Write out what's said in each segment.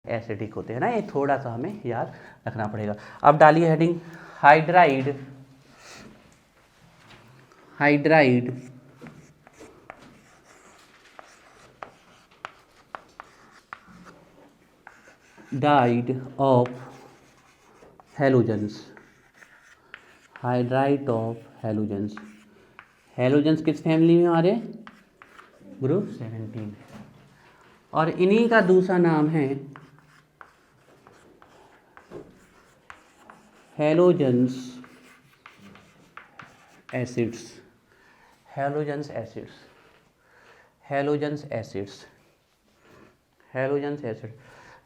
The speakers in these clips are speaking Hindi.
एसिडिक होते हैं ना, ये थोड़ा सा हमें याद रखना पड़ेगा। अब डालिए heading hydride, hydride died of halogens, hydride of halogens. Halogens किस फैमिली में हमारे, ग्रुप 17, और इन्हीं का दूसरा नाम है halogens acids, halogens acids, halogens acids, halogens acid.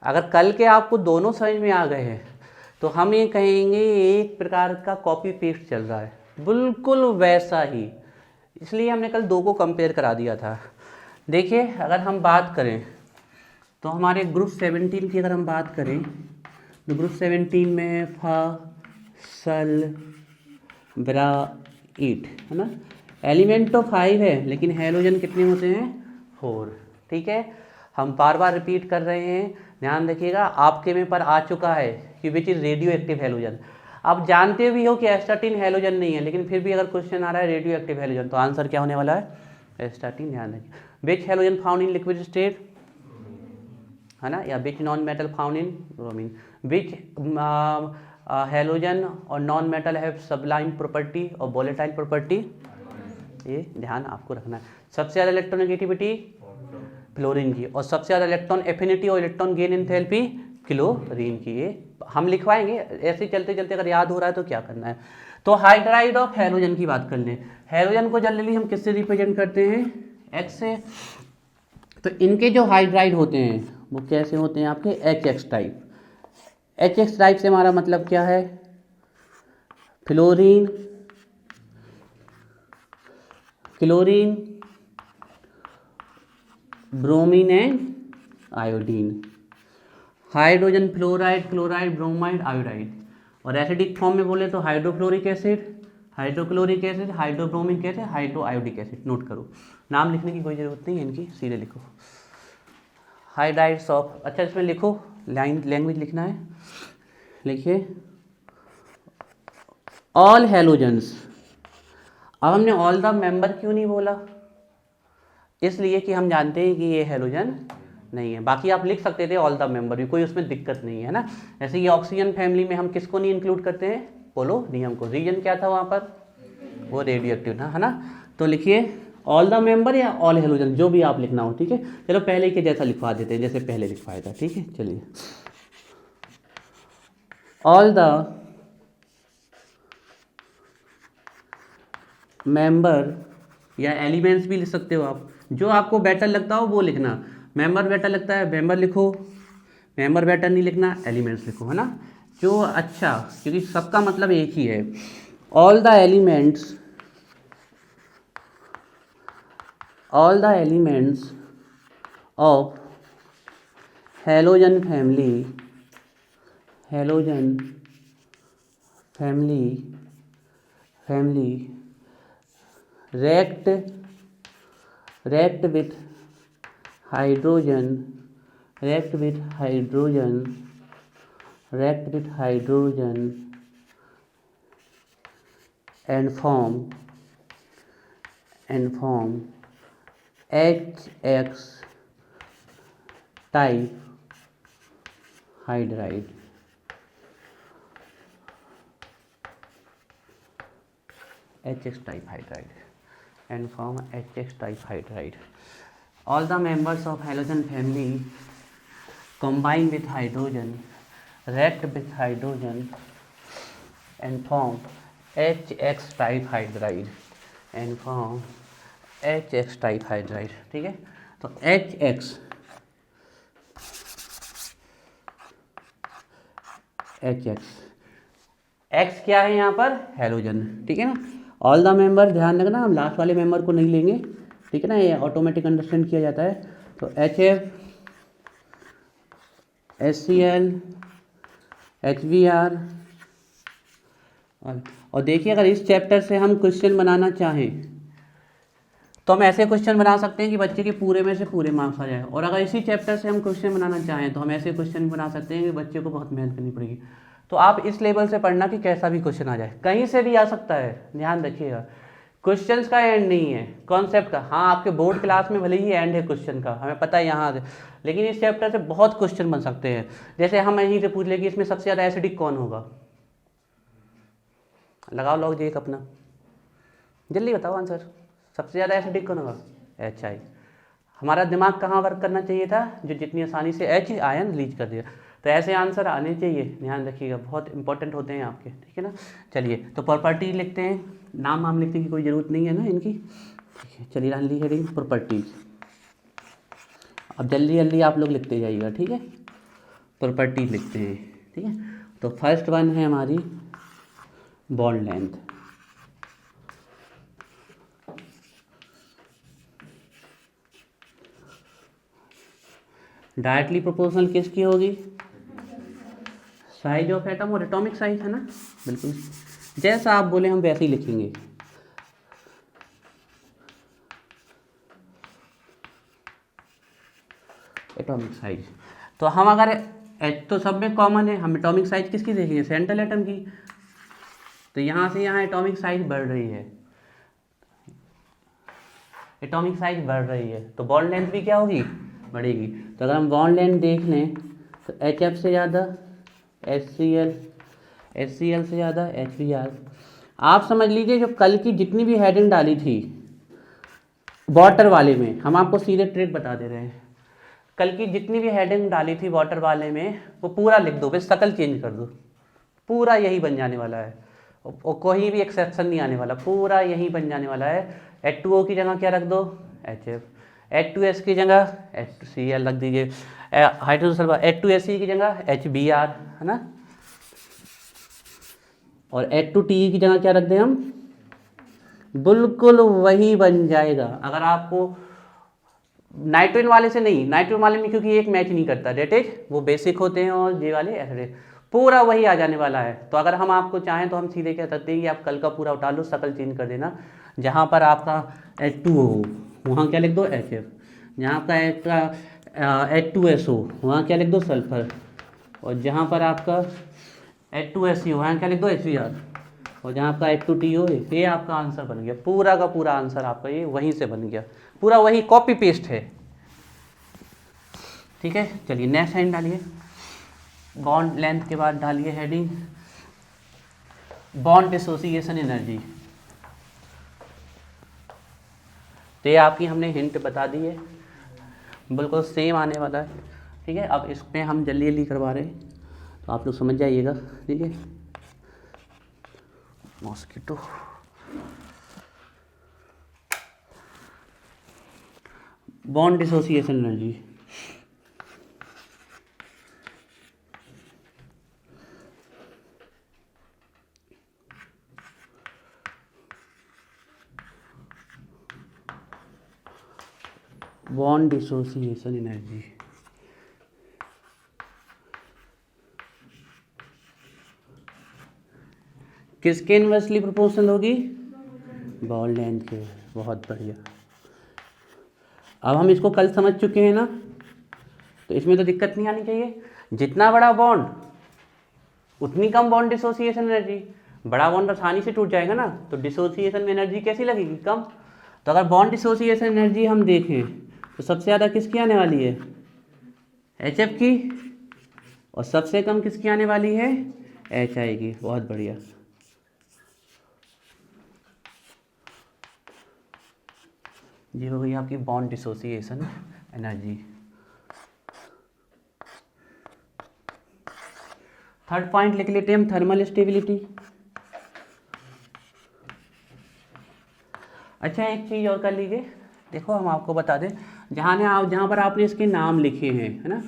अगर कल के आपको दोनों समझ में आ गए हैं तो हम ये कहेंगे एक प्रकार का कॉपी पेस्ट चल रहा है, बिल्कुल वैसा ही, इसलिए हमने कल दो को कंपेयर करा दिया था। देखिए अगर हम बात करें तो हमारे ग्रुप 17 की अगर हम बात करें तो ग्रुप 17 में फसल ब्राइट है ना, एलिमेंट तो 5 है लेकिन हैलोजन कितने होते हैं, 4। ठीक है, हम बार बार रिपीट कर रहे हैं, ध्यान रखिएगा। आपके में पर आ चुका है कि which is radio active halogen. आप जानते भी हो कि एस्टाटीन हैलोजन नहीं है, लेकिन फिर भी अगर क्वेश्चन आ रहा है रेडियो एक्टिव हैलोजन तो आंसर क्या होने वाला है, एस्टाटीन। ध्यान रखिए। Which halogen found in liquid state है ना, या which non metal found in bromine, which halogen और non metal have sublime property और वोलेटाइल प्रॉपर्टी, ये ध्यान आपको रखना है। सबसे ज़्यादा इलेक्ट्रोनेगेटिविटी फ्लोरीन की, और सबसे ज़्यादा इलेक्ट्रॉन एफिनिटी और इलेक्ट्रॉन गेन एंथैल्पी क्लोरीन की। ये हम लिखवाएंगे, ऐसे चलते चलते अगर याद हो रहा है तो क्या करना है। तो हाइड्राइड ऑफ हैलोजन की बात कर लें। हैलोजन को जनरली हम किससे रिप्रेजेंट करते हैं, एक्स से। तो इनके जो हाइड्राइड होते हैं वो कैसे होते हैं आपके, HX टाइप। HX टाइप से हमारा मतलब क्या है, fluorine, chlorine, bromine and iodine. Hydrogen fluoride, chloride, bromide, iodide. और एसिडिक फॉर्म में बोले तो hydrofluoric acid, hydrochloric acid, hydrobromic acid, hydroiodic acid. Note करो, नाम लिखने की कोई ज़रूरत नहीं है इनकी, सीधे लिखो हाइड्राइड्स ऑफ। अच्छा इसमें लिखो, लाइन लैंग्वेज लिखना है, लिखिए ऑल हैलोजेंस। अब हमने ऑल द मेंबर क्यों नहीं बोला, इसलिए कि हम जानते हैं कि ये हैलोजन नहीं है। बाकी आप लिख सकते थे ऑल द मेंबर भी, कोई उसमें दिक्कत नहीं है ना। जैसे ये ऑक्सीजन फैमिली में हम किसको नहीं इंक्लूड करते हैं, पोलोनियम को। रीजन क्या था वहाँ पर, वो रेडियो एक्टिव था, है ना। तो लिखिए ऑल द मेंबर या ऑल हैलोजन, जो भी आप लिखना हो। ठीक है, चलो पहले के जैसा लिखवा देते हैं जैसे पहले लिखवाया था। ठीक है, चलिए ऑल द मेंबर या एलिमेंट्स भी लिख सकते हो आप, जो आपको बेटर लगता हो वो लिखना। मेंबर बेटर लगता है मेंबर लिखो, मेंबर बेटर नहीं लिखना एलिमेंट्स लिखो, है ना। जो अच्छा, क्योंकि सबका मतलब एक ही है। All the elements, all the elements of halogen family, halogen family, family react with hydrogen, react with hydrogen, react with hydrogen and form HX type hydride, HX type hydride and form HX type hydride. All the members of halogen family combine with hydrogen, react with hydrogen and form HX type hydride and form HX type hydride. ठीक है, तो HX X क्या है यहाँ पर, हैलोजन। ठीक है ना। ऑल द मेंबर ध्यान रखना, हम लास्ट वाले मेंबर को नहीं लेंगे, ठीक है ना, ये ऑटोमेटिक अंडरस्टैंड किया जाता है। तो HF, HCl, HBr। और देखिए अगर इस चैप्टर से हम क्वेश्चन बनाना चाहें तो हम ऐसे क्वेश्चन बना सकते हैं कि बच्चे के पूरे में से पूरे मार्क्स आ जाए। और अगर इसी चैप्टर से हम क्वेश्चन बनाना चाहें तो हम ऐसे क्वेश्चन बना सकते हैं कि बच्चे को बहुत मेहनत करनी पड़ेगी। तो आप इस लेवल से पढ़ना कि कैसा भी क्वेश्चन आ जाए, कहीं से भी आ सकता है, ध्यान रखिएगा। क्वेश्चंस का एंड नहीं है, कॉन्सेप्ट का। हाँ, आपके बोर्ड क्लास में भले ही एंड है क्वेश्चन का, हमें पता है यहाँ से, लेकिन इस चैप्टर से बहुत क्वेश्चन बन सकते हैं। जैसे हम यहीं से पूछ ले कि इसमें सबसे ज़्यादा एसिडिक कौन होगा, लगाओ लॉग एक अपना, जल्दी बताओ आंसर। सबसे ज़्यादा एसिडिक कौन होगा? HI। हमारा दिमाग कहाँ वर्क करना चाहिए था, जो जितनी आसानी से H आयन लीच कर दिया। तो ऐसे आंसर आने चाहिए, ध्यान रखिएगा, बहुत इंपॉर्टेंट होते हैं आपके, ठीक है ना। चलिए, तो प्रॉपर्टी लिखते हैं, नाम हम लिखने की कोई ज़रूरत नहीं है ना इनकी, ठीक है। चलिए डाल ली हेडिंग प्रॉपर्टीज। अब जल्दी जल्दी आप लोग लिखते जाइएगा, ठीक है। प्रॉपर्टीज लिखते हैं, ठीक है। तो फर्स्ट वन है हमारी बॉन्ड लेंथ। डायरेक्टली प्रोपोर्शनल किसकी होगी? साइज ऑफ एटम और एटॉमिक साइज, है ना। बिल्कुल जैसा आप बोले हम वैसे ही लिखेंगे। एटॉमिक साइज, तो हम अगर एच तो सब में कॉमन है, हम एटॉमिक साइज किसकी देखेंगे? सेंट्रल एटम की। तो यहाँ से यहाँ एटॉमिक साइज बढ़ रही है, एटॉमिक साइज बढ़ रही है, तो बॉन्ड लेंथ भी क्या होगी? बढ़ेगी। तो अगर हम बॉन्ड लेंथ देख लें तो HF से ज़्यादा HCl, HCl से ज़्यादा HBr। आप समझ लीजिए जो कल की जितनी भी हेडिंग डाली थी वाटर वाले में, हम आपको सीधे ट्रिक बता दे रहे हैं। कल की जितनी भी हेडिंग डाली थी वाटर वाले में वो पूरा लिख दो, बस शकल चेंज कर दो, पूरा यही बन जाने वाला है, और कोई भी एक्सेप्शन नहीं आने वाला, पूरा यही बन जाने वाला है। H2O की जगह क्या रख दो? HF। H2S की जगह HCl रख दीजिए, हाइड्रोजन सल्फर H2SE की जगह HBr, है ना। और H2TE की जगह क्या रख दें हम? बिल्कुल वही बन जाएगा। अगर आपको नाइट्रोजन वाले से नहीं, नाइट्रोजन वाले में क्योंकि एक मैच नहीं करता, डेट इज वो बेसिक होते हैं और ये वाले एसिड, पूरा वही आ जाने वाला है। तो अगर हम आपको चाहें तो हम सीधे कह सकते हैं कि आप कल का पूरा उठा लो, शकल चेंज कर देना। जहाँ पर आपका H2O हो वहाँ क्या लिख दो? HF। जहाँ आपका H2S हो वहाँ क्या लिख दो? सल्फर। और जहाँ पर आपका H2SE हो वहाँ क्या लिख दो? HBr। और जहाँ आपका H2TE हो, ये आपका आंसर बन गया, पूरा का पूरा आंसर आपका ये वहीं से बन गया, पूरा वही कॉपी पेस्ट है, ठीक है। चलिए नेक्स्ट हेडिंग डालिए, बॉन्ड लेंथ के बाद डालिए हेडिंग बॉन्ड डिसोसिएशन एनर्जी। तो ये आपकी हमने हिंट बता दी है, बिल्कुल सेम आने वाला है, ठीक है। अब इसमें हम जल्दी जल्दी करवा रहे हैं तो आप लोग समझ जाइएगा, ठीक है। Mosquito, bond dissociation energy. Bond dissociation energy किसके इनवर्सली प्रोपोर्शनल होगी? बॉन्ड लेंथ के। बहुत बढ़िया। अब हम इसको कल समझ चुके हैं ना, तो इसमें तो दिक्कत नहीं आनी चाहिए। जितना बड़ा बॉन्ड उतनी कम बॉन्ड डिसोसिएशन एनर्जी। बड़ा बॉन्ड आसानी से टूट जाएगा ना, तो डिसोसिएशन में एनर्जी कैसी लगेगी? कम। तो अगर बॉन्ड डिसोसिएशन एनर्जी हम देखें तो सबसे ज़्यादा किसकी आने वाली है? HF की। और सबसे कम किसकी आने वाली है? HI की। बहुत बढ़िया। ये हो गई आपकी bond dissociation energy. Third point लिख लेते हैं हम, थर्मल स्टेबिलिटी। अच्छा एक चीज़ और कर लीजिए, देखो हम आपको बता दें, जहाँ पर आपने इसके नाम लिखे हैं, है ना,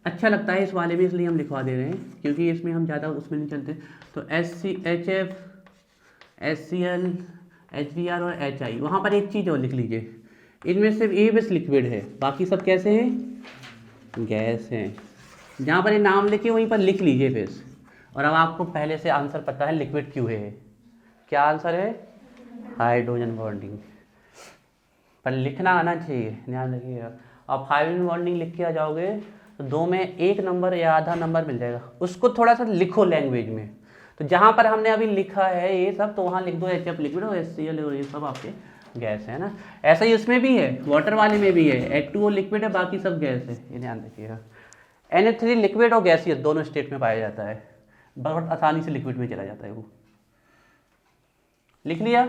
अच्छा लगता है इस वाले में, इसलिए हम लिखवा दे रहे हैं, क्योंकि इसमें हम ज़्यादा उसमें नहीं चलते। तो HF, HCl, HBr और HI, वहाँ पर एक चीज़ और लिख लीजिए, इनमें सिर्फ ये बस लिक्विड है, बाकी सब कैसे हैं? गैस हैं। जहाँ पर ये नाम लिखे वहीं पर लिख लीजिए फिर। और अब आपको पहले से आंसर पता है लिक्विड क्यों है। क्या आंसर है? Hydrogen bonding. पर लिखना आना चाहिए, ध्यान रखिएगा। आप हाइड्रोजन बॉन्डिंग लिख के आ जाओगे तो 2 में 1 नंबर या आधा नंबर मिल जाएगा, उसको थोड़ा सा लिखो लैंग्वेज में। तो जहाँ पर हमने अभी लिखा है ये सब, तो वहाँ लिख दो HF लिक्विड और HCl और ये सब आपके गैस है ना। ऐसा ही इसमें भी है, वाटर वाले में भी है, H2O लिक्विड है, बाकी सब गैस है, ये ध्यान रखिएगा। NH3 लिक्विड और गैसियस दोनों स्टेट में पाया जाता है, बहुत आसानी से लिक्विड में चला जाता है वो। लिख लिया।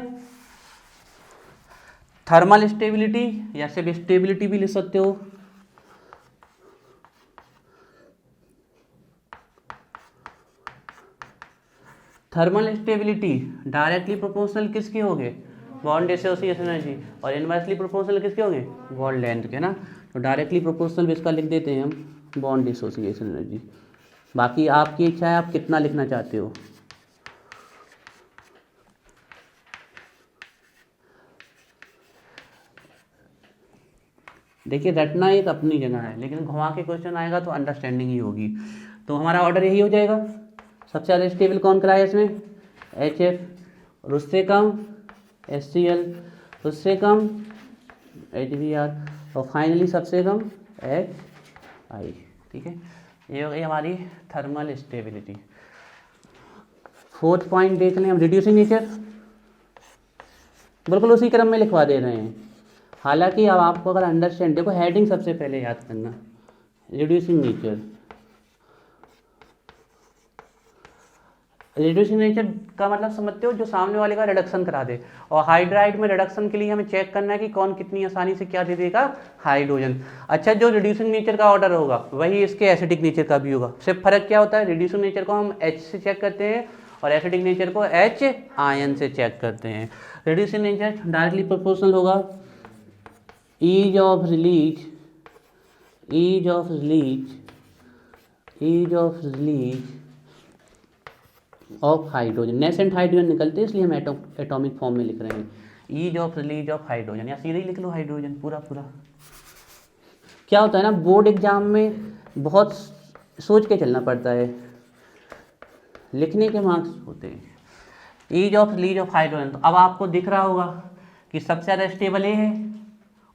थर्मल स्टेबिलिटी या सिर्फ स्टेबिलिटी भी लिख सकते हो। थर्मल स्टेबिलिटी डायरेक्टली प्रोपोर्शनल किसके होंगे, बॉन्ड एसोसिएशन एनर्जी, और इनवर्सली प्रोपोर्शनल किसके होंगे, बॉन्ड लेंथ के ना। तो डायरेक्टली प्रोपोर्शनल इसका लिख देते हैं हम बॉन्ड एसोसिएशन एनर्जी। बाकी आपकी इच्छा है आप कितना लिखना चाहते हो। देखिए रटना एक अपनी जगह है, लेकिन घुमा के क्वेश्चन आएगा तो अंडरस्टैंडिंग ही होगी। तो हमारा ऑर्डर यही हो जाएगा। सबसे ज़्यादा स्टेबल कौन कराया इसमें, HF, और उससे कम HCl, उससे कम HBr, और फाइनली सबसे कम HI। ठीक है, ये हो गई हमारी थर्मल स्टेबिलिटी। 4th पॉइंट देख लें हम, रिड्यूसिंग नेचर। बिल्कुल उसी क्रम में लिखवा दे रहे हैं, हालांकि अब आपको अगर अंडरस्टैंड, देखो हेडिंग सबसे पहले याद करना, रिड्यूसिंग नेचर। रिड्यूसिंग नेचर का मतलब समझते हो, जो सामने वाले का रिडक्शन करा दे। और हाइड्राइड में रिडक्शन के लिए हमें चेक करना है कि कौन कितनी आसानी से क्या दे देगा, हाइड्रोजन। अच्छा, जो रिड्यूसिंग नेचर का ऑर्डर होगा वही इसके एसिडिक नेचर का भी होगा। सिर्फ फर्क क्या होता है, रिड्यूसिंग नेचर को हम H से चेक करते हैं और एसिडिक नेचर को H आयन से चेक करते हैं। रिड्यूसिंग नेचर डायरेक्टली प्रोपोर्शनल होगा ease of release of hydrogen. Nascent hydrogen निकलते हैं इसलिए हम एटॉमिक फॉर्म में लिख रहे हैं, ease of release of hydrogen, या सीधे ही लिख लो हाइड्रोजन पूरा पूरा। क्या होता है ना, बोर्ड एग्जाम में बहुत सोच के चलना पड़ता है, लिखने के मार्क्स होते हैं। Ease of release of hydrogen, तो अब आपको दिख रहा होगा कि सबसे ज़्यादा स्टेबल ए है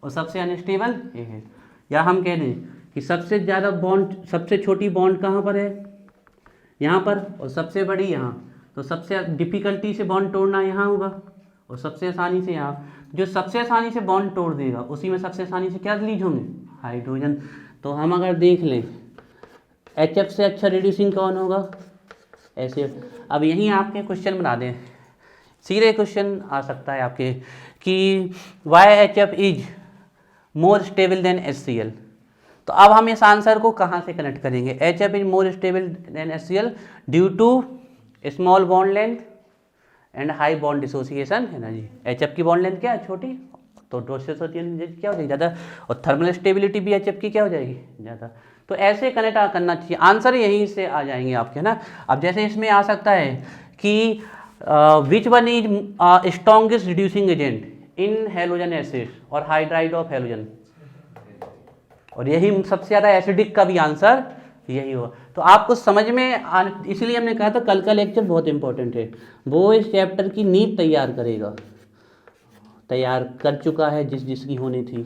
और सबसे अनस्टेबल ए है। या हम कह दें कि सबसे ज़्यादा बॉन्ड, सबसे छोटी बॉन्ड कहाँ पर है, यहाँ पर, और सबसे बड़ी यहाँ। तो सबसे डिफ़िकल्टी से बॉन्ड तोड़ना यहाँ होगा और सबसे आसानी से यहाँ। जो सबसे आसानी से बॉन्ड तोड़ देगा उसी में सबसे आसानी से क्या रिलीज होंगे, हाइड्रोजन। तो हम अगर देख लें HF से अच्छा रिड्यूसिंग कौन होगा, ऐसे। अब यहीं आपके क्वेश्चन बना दें, सीधे क्वेश्चन आ सकता है आपके कि why HF is more stable than HCl। तो अब हम इस आंसर को कहाँ से कनेक्ट करेंगे, HF is more stable than HCl due to small bond length and high bond dissociation energy. HF की बॉन्ड लेंथ क्या है, छोटी, तो डिसोसिएशन क्या हो जाएगी, ज़्यादा, और थर्मल स्टेबिलिटी भी HF की क्या हो जाएगी, ज़्यादा। तो ऐसे कनेक्ट करना चाहिए, आंसर यहीं से आ जाएंगे आपके ना। अब जैसे इसमें आ सकता है कि which one is strongest reducing agent in halogen acid और हाइड्राइड ऑफ हैलोजन, और यही सबसे ज़्यादा एसिडिक का भी आंसर यही होगा। तो आपको समझ में इसीलिए हमने कहा था कल का लेक्चर बहुत इंपॉर्टेंट है, वो इस चैप्टर की नींव तैयार करेगा, तैयार कर चुका है जिसकी होनी थी,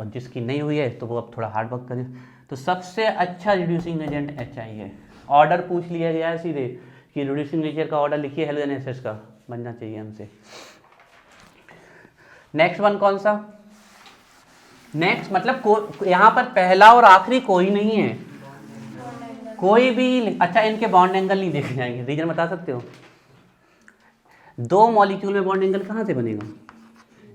और जिसकी नहीं हुई है तो वो अब थोड़ा हार्ड वर्क करे। तो सबसे अच्छा रिड्यूसिंग एजेंट HI है। ऑर्डर पूछ लिया गया है सीधे कि रिड्यूसिंग नेचर का ऑर्डर लिखिए हैलोजन एसिड्स का, बनना चाहिए हमसे। नेक्स्ट वन कौन सा, नेक्स्ट मतलब यहाँ पर पहला और आखिरी कोई नहीं है, कोई भी। अच्छा, इनके बॉन्ड एंगल नहीं देखे जाएंगे, रीजन बता सकते हो, 2 मॉलिक्यूल में बॉन्ड एंगल कहाँ से बनेगा,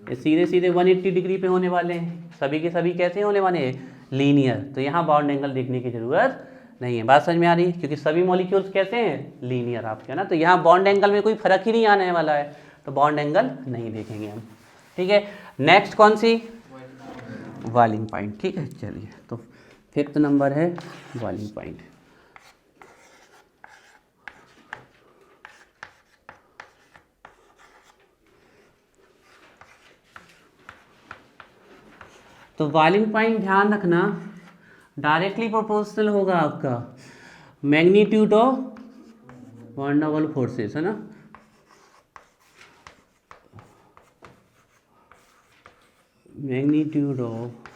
ये सीधे सीधे 180 डिग्री पे होने वाले हैं, सभी के सभी कैसे होने वाले हैं, लीनियर। तो यहाँ बॉन्ड एंगल देखने की जरूरत नहीं है, बात समझ में आ रही है, क्योंकि सभी मॉलिक्यूल्स कैसे हैं, लीनियर आपके ना। तो यहाँ बॉन्ड एंगल में कोई फर्क ही नहीं आने वाला है, तो बॉन्ड एंगल नहीं देखेंगे हम। ठीक है, नेक्स्ट कौन सी, बॉइलिंग पॉइंट। ठीक है, चलिए, तो 5th नंबर है बॉइलिंग पॉइंट। तो बॉइलिंग पॉइंट ध्यान रखना, डायरेक्टली प्रोपोर्शनल होगा आपका मैग्नीट्यूड ऑफ वन डबल फोर्सेस, है ना। Magnitude of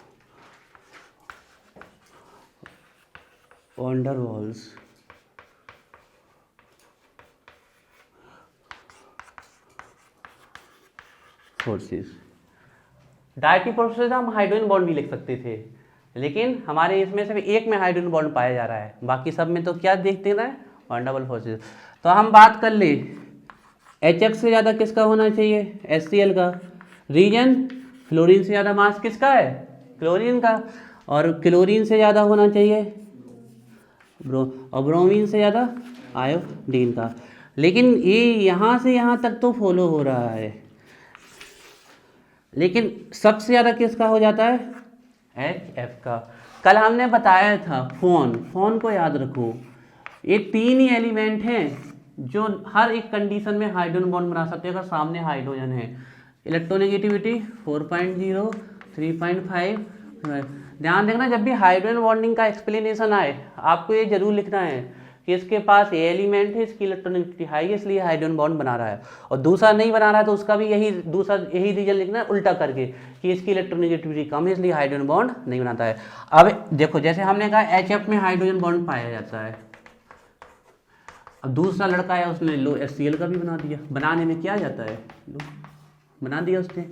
van der Waals forces. Directly process हम हाइड्रोजन बॉन्ड भी लिख सकते थे, लेकिन हमारे इसमें सिर्फ एक में हाइड्रोजन बॉन्ड पाया जा रहा है, बाकी सब में तो क्या देखते हैं वैन डर वाल्स फोर्सेस। तो हम बात कर ले HF से ज़्यादा किसका होना चाहिए, HCl का। रीजन फ्लोरीन से ज़्यादा मास किसका है, क्लोरीन का। और क्लोरीन से ज़्यादा होना चाहिए और ब्रोमीन से ज़्यादा आयोडीन का। लेकिन ये यहाँ से यहाँ तक तो फॉलो हो रहा है, लेकिन सबसे ज़्यादा किसका हो जाता है, HF का। कल हमने बताया था फोन को याद रखो, ये 3 ही एलिमेंट हैं जो हर एक कंडीशन में हाइड्रोजन बॉन्ड बना सकते हैं अगर सामने हाइड्रोजन है। इलेक्ट्रोनेगेटिविटी 4.0, 3.5। ध्यान देखना, जब भी हाइड्रोजन बॉन्डिंग का एक्सप्लेनेशन आए आपको ये जरूर लिखना है कि इसके पास ये एलिमेंट है, इसकी इलेक्ट्रोनेगेटिविटी हाई है इसलिए हाइड्रोजन बॉन्ड बना रहा है, और दूसरा नहीं बना रहा है तो उसका भी यही रीजन लिखना है उल्टा करके कि इसकी इलेक्ट्रोनेगेटिविटी कम है इसलिए हाइड्रोजन बॉन्ड नहीं बनाता है। अब देखो, जैसे हमने कहा HF में हाइड्रोजन बॉन्ड पाया जाता है, अब दूसरा लड़का है उसने लो HCl का भी बना दिया। बनाने में क्या जाता है, लो बना दिया उसने,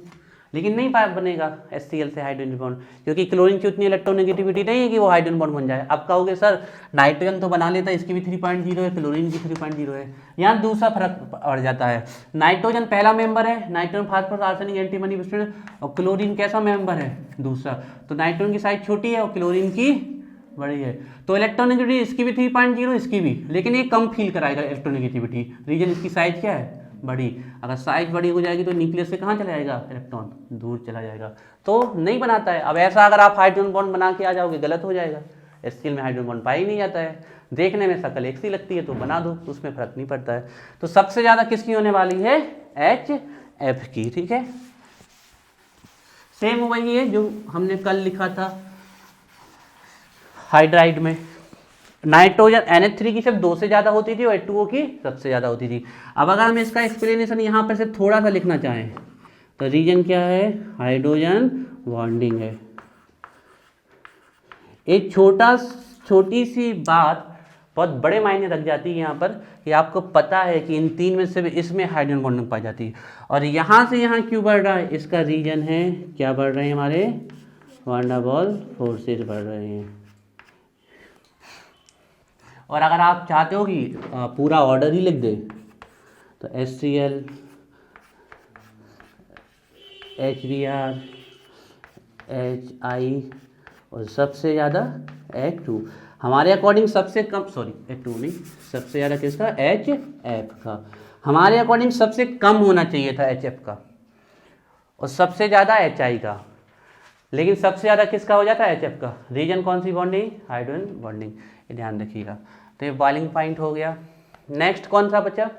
लेकिन नहीं बनेगा HCl से हाइड्रोजन बॉन्ड, क्योंकि क्लोरीन की उतनी इलेक्ट्रोनेगेटिविटी नहीं है कि वो हाइड्रोजन बॉन्ड बन जाए। अब कहोगे सर नाइट्रोजन तो बना लेता है, इसकी भी 3.0 है, क्लोरीन की 3.0 है। यहाँ दूसरा फर्क पड़ जाता है, नाइट्रोजन पहला मेंबर है, नाइट्रोजन फास्फोरस आर्सेनिक एंटीमनी बिस्टन, और क्लोरीन कैसा मेंबर है, दूसरा। तो नाइट्रोजन की साइज छोटी है और क्लोरीन की बड़ी है, तो इलेक्ट्रोनेगेटिविटी इसकी भी 3.0 इसकी भी, लेकिन ये कम फील कराएगा इलेक्ट्रोनेगेटिविटी। रीजन इसकी साइज क्या है, बड़ी। अगर साइज बड़ी हो जाएगी तो न्यूक्लियस से कहाँ चला जाएगा, इलेक्ट्रॉन दूर चला जाएगा, तो नहीं बनाता है। अब ऐसा अगर आप हाइड्रोजन बॉन्ड बना के आ जाओगे गलत हो जाएगा, HCl में हाइड्रोजन बॉन्ड पाया ही नहीं जाता है, देखने में शक्ल एक सी लगती है तो बना दो, उसमें फर्क नहीं पड़ता है। तो सबसे ज़्यादा किसकी होने वाली है, HF की, ठीक है। सेम वही है जो हमने कल लिखा था हाइड्राइड में, नाइट्रोजन NH3 की सिर्फ 2 से ज़्यादा होती थी और H2O की सबसे ज़्यादा होती थी। अब अगर हम इसका एक्सप्लेनेशन यहाँ पर से थोड़ा सा लिखना चाहें तो रीजन क्या है, हाइड्रोजन बॉन्डिंग है। एक छोटी सी बात बहुत बड़े मायने रख जाती है यहाँ पर, कि आपको पता है कि इन 3 में से इसमें हाइड्रोजन बॉन्डिंग पाई जाती है। और यहाँ से यहाँ क्यों बढ़ रहा है, इसका रीजन है क्या बढ़ रहे हैं, हमारे वैन डर वाल्स फोर्सेस बढ़ रहे हैं। और अगर आप चाहते हो कि पूरा ऑर्डर ही लिख दे तो HCl, HBr, HI और सबसे ज़्यादा H2। हमारे अकॉर्डिंग सबसे कम, सॉरी H2 नहीं, सबसे ज़्यादा किसका, HF का। हमारे अकॉर्डिंग सबसे कम होना चाहिए था HF का और सबसे ज़्यादा HI का, लेकिन सबसे ज़्यादा किसका हो जाता है, HF का। रीजन कौन सी बॉन्डिंग, हाइड्रोजन बॉन्डिंग, ये ध्यान रखिएगा। तो ये बॉइलिंग पॉइंट हो गया। नेक्स्ट कौन सा बचा,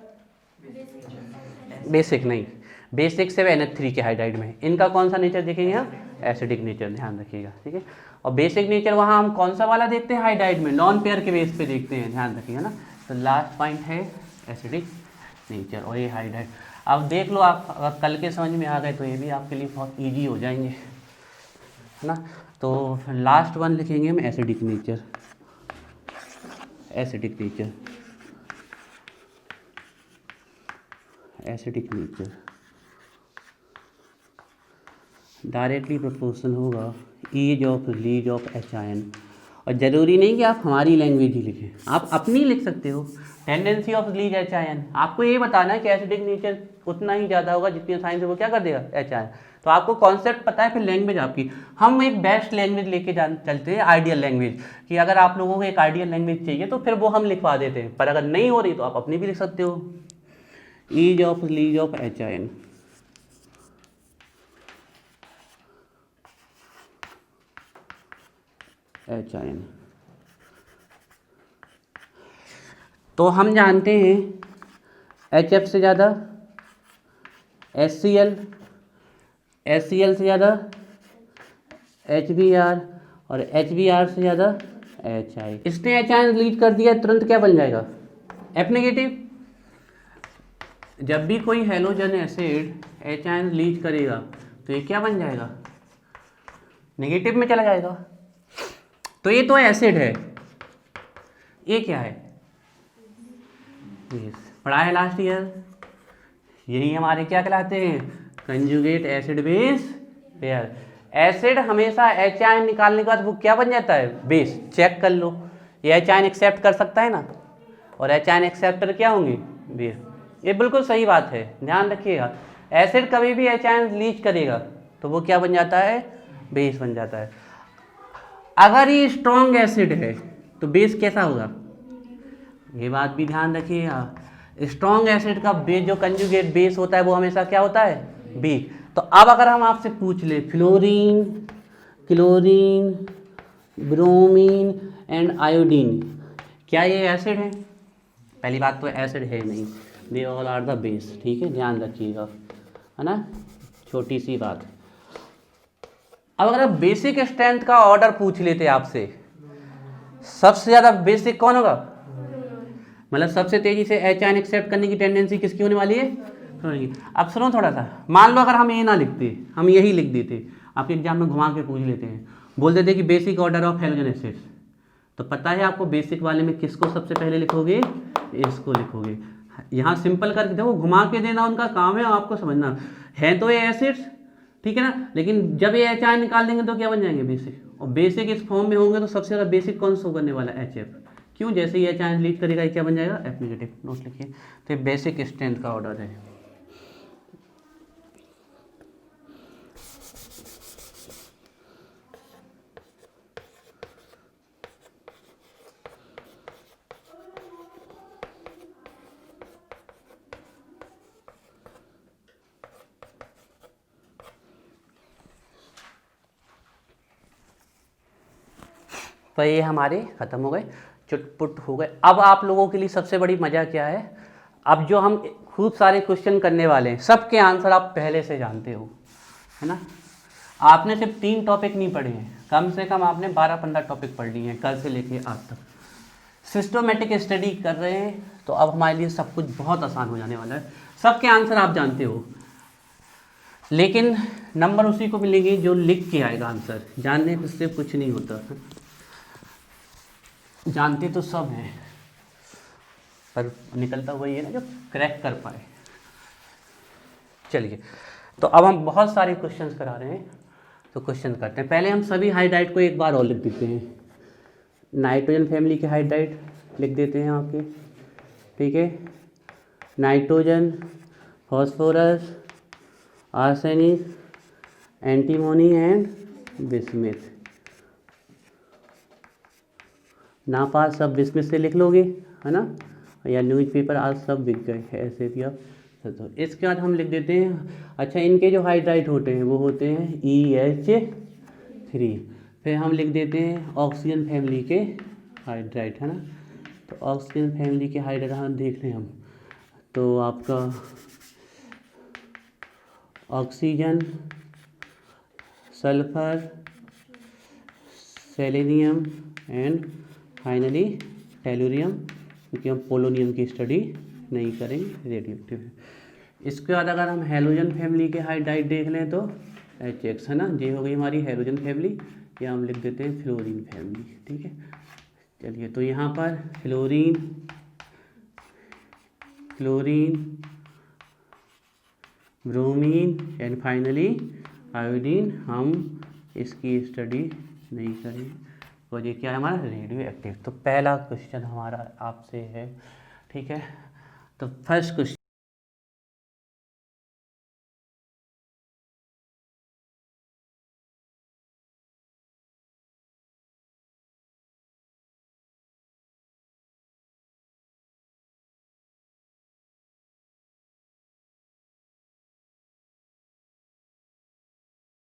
बेसिक नहीं, बेसिक से NH3 के हाइड्राइड में इनका कौन सा नेचर देखेंगे हम, एसिडिक नेचर, ध्यान रखिएगा, ठीक है। और बेसिक नेचर वहाँ हम कौन सा वाला देखते हैं, हाइड्राइड में नॉन पेयर के बेस पे देखते हैं, ध्यान रखिएगा ना। तो लास्ट पॉइंट है एसिडिक नेचर और ये हाइड्राइड। अब देख लो, आप अगर कल के समझ में आ गए तो ये भी आपके लिए बहुत ईजी हो जाएंगे, है ना। तो लास्ट वन लिखेंगे हम acidic nature, acidic nature, acidic nature directly proportional होगा ease of release of H ion. और ज़रूरी नहीं कि आप हमारी लैंग्वेज ही लिखें, आप अपनी लिख सकते हो। Tendency of release H ion, आपको ये बताना है कि एसिडिक नेचर उतना ही ज़्यादा होगा जितनी साइंस वो क्या कर देगा, H आयन। तो आपको कॉन्सेप्ट पता है, फिर लैंग्वेज आपकी। हम एक बेस्ट लैंग्वेज लेके चलते हैं, आइडियल लैंग्वेज, कि अगर आप लोगों को एक आइडियल लैंग्वेज चाहिए तो फिर वो हम लिखवा देते हैं, पर अगर नहीं हो रही तो आप अपनी भी लिख सकते हो। Ease of release of H ion, H ion. तो हम जानते हैं HF से ज़्यादा HCl, HCl से ज़्यादा HBr और HBr से ज़्यादा HI। इसने H आयन रिलीज कर दिया, तुरंत क्या बन जाएगा, F नेगेटिव। जब भी कोई halogen acid H ion release करेगा तो ये क्या बन जाएगा, नेगेटिव में चला जाएगा। तो ये तो एसिड है, ये क्या है, बेस। पढ़ा है लास्ट ईयर, यही हमारे क्या कहलाते हैं, conjugate acid base pair. Acid हमेशा एच आयन निकालने के बाद वो क्या बन जाता है, बेस। चेक कर लो, ये एच आयन एक्सेप्ट कर सकता है ना, और एच आयन एक्सेप्टर क्या होंगे, बेस। ये बिल्कुल सही बात है, ध्यान रखिएगा। एसिड कभी भी एच आयन लीच करेगा तो वो क्या बन जाता है, बेस बन जाता है। अगर ये स्ट्रॉन्ग एसिड है तो बेस कैसा होगा, ये बात भी ध्यान रखिएगा। स्ट्रॉन्ग एसिड का बेस जो कंजुगेट बेस होता है वो हमेशा क्या होता है, बी। तो अब अगर हम आपसे पूछ ले fluorine, chlorine, bromine and iodine, क्या ये एसिड है, पहली बात तो एसिड है नहीं, they all are the base. ठीक है, ध्यान रखिएगा, है ना, छोटी सी बात। अब अगर आप बेसिक स्ट्रेंथ का ऑर्डर पूछ लेते आपसे, सबसे ज्यादा बेसिक कौन होगा, मतलब सबसे तेजी से एच आयन एक्सेप्ट करने की टेंडेंसी किसकी होने वाली है, अब सुनो थोड़ा सा। मान लो अगर हम ये ना लिखते, हम यही लिख देते, आपके एग्जाम में घुमा के पूछ लेते हैं, बोल देते कि basic order of halogen acids, तो पता है आपको बेसिक वाले में किसको सबसे पहले लिखोगे, इसको लिखोगे। यहाँ सिंपल करके देखो, घुमा के देना उनका काम है, आपको समझना है। तो ये एसिड्स, ठीक है ना, लेकिन जब ये एच आयन निकाल देंगे तो क्या बन जाएंगे, बेसिक। और बेसिक इस फॉर्म में होंगे तो सबसे ज़्यादा बेसिक कौन सा करने वाला, एच एफ। क्यों, जैसे ही एच आयन लीड करेगा क्या बन जाएगा, एफ नेगेटिव। नोट लिखिए, तो बेसिक स्ट्रेंथ का ऑर्डर है। तो ये हमारे खत्म हो गए, चुटपुट हो गए। अब आप लोगों के लिए सबसे बड़ी मजा क्या है, अब जो हम खूब सारे क्वेश्चन करने वाले हैं सबके आंसर आप पहले से जानते हो, है ना। आपने सिर्फ 3 टॉपिक नहीं पढ़े हैं, कम से कम आपने 12-15 टॉपिक पढ़ लिए हैं कल से लेके आज तक। सिस्टमेटिक स्टडी कर रहे हैं तो अब हमारे लिए सब कुछ बहुत आसान हो जाने वाला है। सबके आंसर आप जानते हो, लेकिन नंबर उसी को मिलेंगे जो लिख के आएगा आंसर। जानने से कुछ नहीं होता, जानते तो सब हैं पर निकलता वही है ना जो क्रैक कर पाए। चलिए, तो अब हम बहुत सारे क्वेश्चंस करा रहे हैं, तो क्वेश्चन करते हैं। पहले हम सभी हाइड्राइड को एक बार और लिख देते हैं। नाइट्रोजन फैमिली के हाइड्राइड लिख देते हैं आपके, ठीक है। Nitrogen, phosphorus, arsenic, antimony and bismuth. नापास सब बिस्मिथ से लिख लोगे, है ना, या न्यूज़पेपर आज सब बिक गए ऐसे भी आप। तो इसके बाद हम लिख देते हैं, अच्छा इनके जो हाइड्राइड होते हैं वो होते हैं EH3। फिर हम लिख देते हैं ऑक्सीजन फैमिली के हाइड्राइड, है ना। तो ऑक्सीजन फैमिली के हाइड्राइड हम देख लें हम, तो आपका oxygen, sulphur, selenium and finally tellurium, क्योंकि हम पोलोनियम की स्टडी नहीं करेंगे, रेडियोएक्टिव है। इसके बाद अगर हम हैलोजन फैमिली के हाइड्राइड देख लें तो HX, है ना, ये हो गई हमारी हैलोजन फैमिली, या हम लिख देते हैं फ्लोरीन फैमिली, ठीक है। चलिए, तो यहाँ पर fluorine, chlorine, bromine and finally iodine, हम इसकी स्टडी नहीं करेंगे, और ये क्या है हमारा, रेडियो एक्टिव। तो पहला क्वेश्चन हमारा आपसे है, ठीक है। तो फर्स्ट क्वेश्चन